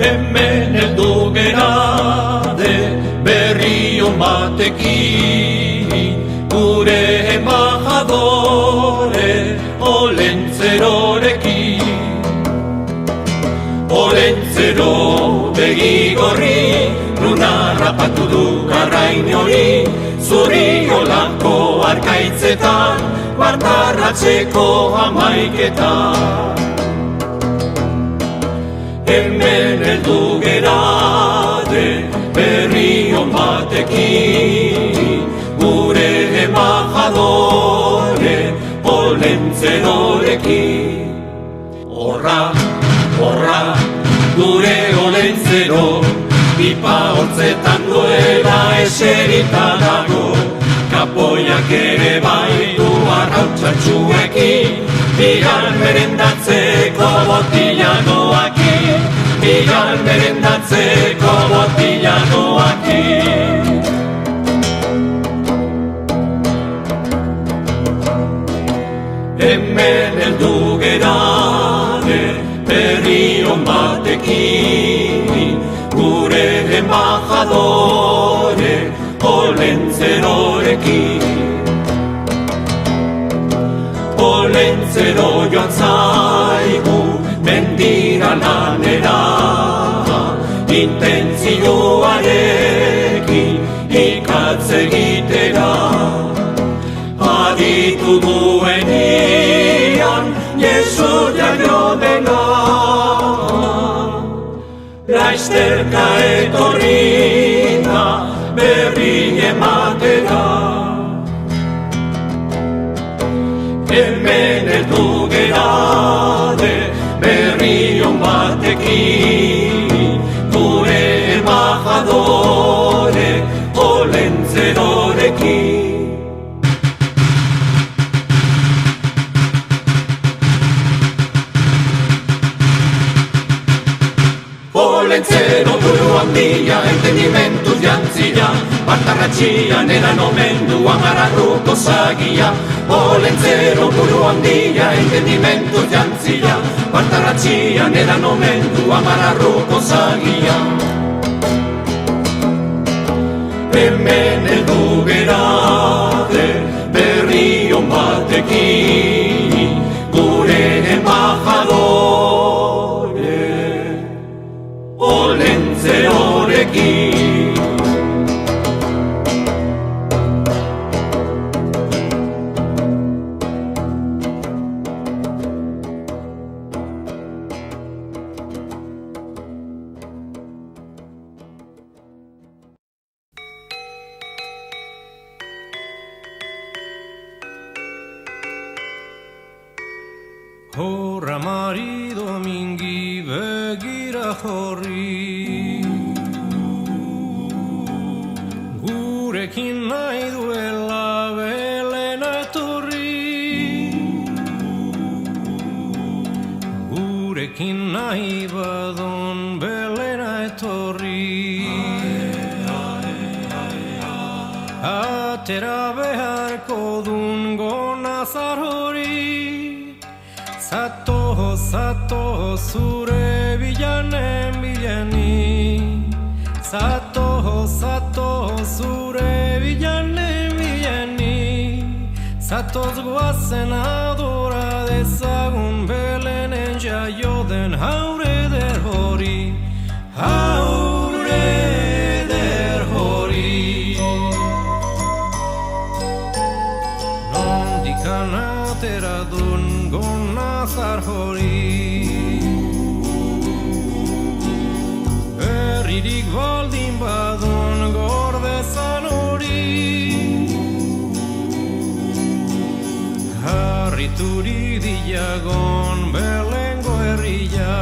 hemen heldu gerade berri on batekin, gure embajadore Olentzerorekin. Olentzero begi gorri, luna rapatu du garrain hori, zuri olako arkaitzetan, bartarratzeko hamaiketan. Hemen heldu gerade berri on batekin, gure embajadore Olentzerorekin. Horra, horra, gure Olentzero, pipa hortzetan duela eserita dago, kapoiak ere baitu arrautzatxuekin, bigan merendatzeko botila doakin, bigan merendatzeko botila doakin. Hemen heldu gerade berri on batekin, gure embajadore Olentzerorekin. Olentzero joan zaigu mendira lanera, intentzioarekin ikatz egitera. Aditu duenian Jesu jaionena, laizterka etorrita berri ematera. Hemen heldu gerade berri on batekin, gure embajadore Olentzerorekin. Olentzero buru handia, entendimentuz jantzia, bartarratxian eran omen duan ararruko zagia. Olentzero buru handia, entendimentuz jantzia, bartarratxian eran omen duan ararruko zagia. Hemen heldu gerade berri on batekin, gure embajadore Olentzerorekin. Horra marido mingi begira horri, gurekin nahi duela belena etorri, gurekin nahi badon belena etorri. Atera beharko dun gonazar hori, zato zure bilanen bilani, zato zure bilanen bilani, zatoz guazen adora dezagun belenen jaio den haure der hori, haure der hori. Nondikan atera dun gonazar hori, berririk baldin badun gordezan hori, harrituri diagon belengo herria.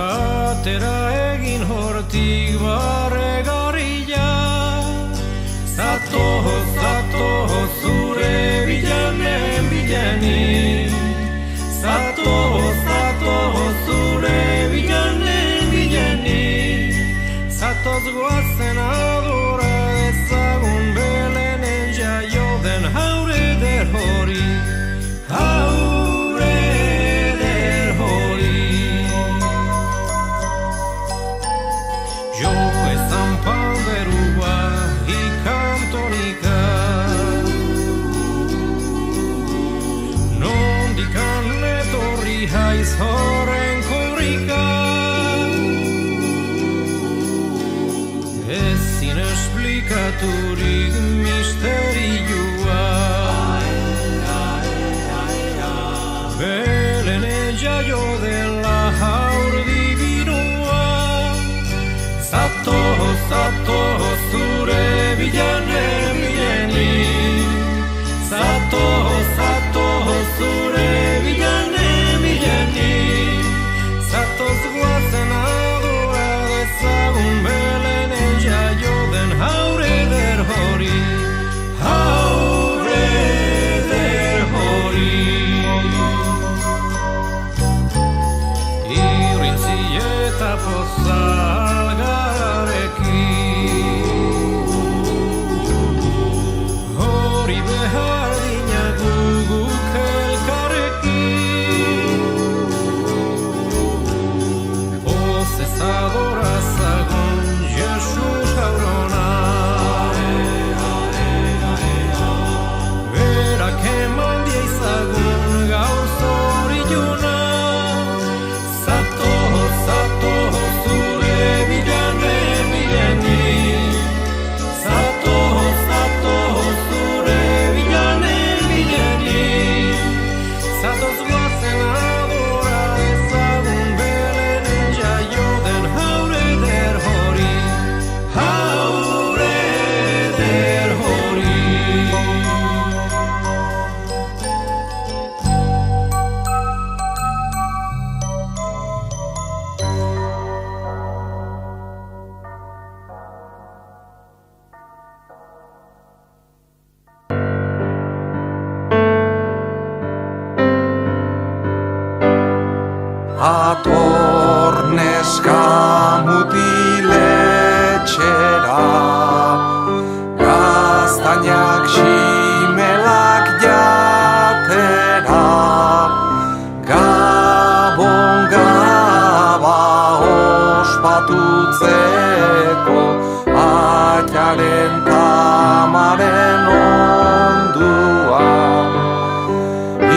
Atera egin hortik barregarria, zato zure bilanen bilani, zato zure bilanen bilani, zatoz goazen adora ezagun belenen jaio den haure der hori, haure der hori. naiz horren korrika. Ezin esplikaturik misterioa. Belenen jaio dela haur dibinua. Zatoz zure bilanen bileni. Zatoz zure bilanen bileni. Zatoz guazen adora dezagun Belenen jaio den haur eder hori. Haur eder hori. Irrintzi eta pozalgarekin. Hori behar dina guguk elkarrekin. Pozez adorazagun Jesus gaurona. Berak eman diezagun gaur zorilluna. Zatoz zure bilanen bileni. Zatoz zure bilanen bileni. Zatoz guazen adora dezagun Belenen jaio den haur eder hori. Haur eder hori. Ator neska mutiletxera, gaztainak ximelak jatera, Gabon gaba ospatutzeko, atxaren tamaren onduan.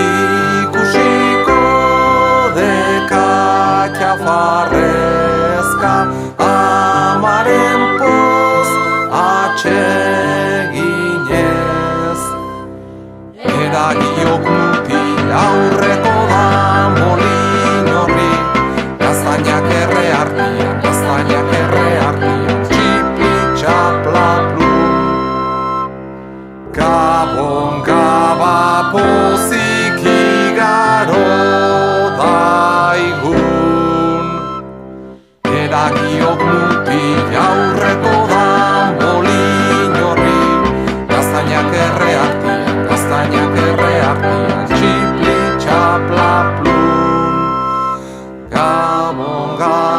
Ikusiko farrezka amaren poz atseginez. Eragiok mutil aurreko da molin horri, gaztainak erre artian, txipli txapla plum. Gabon gaba pozik igaro daigun. Eragiok mutil aurreko da molin horri, gaztainak erre artian, txipli txapla plum. Gabon gaba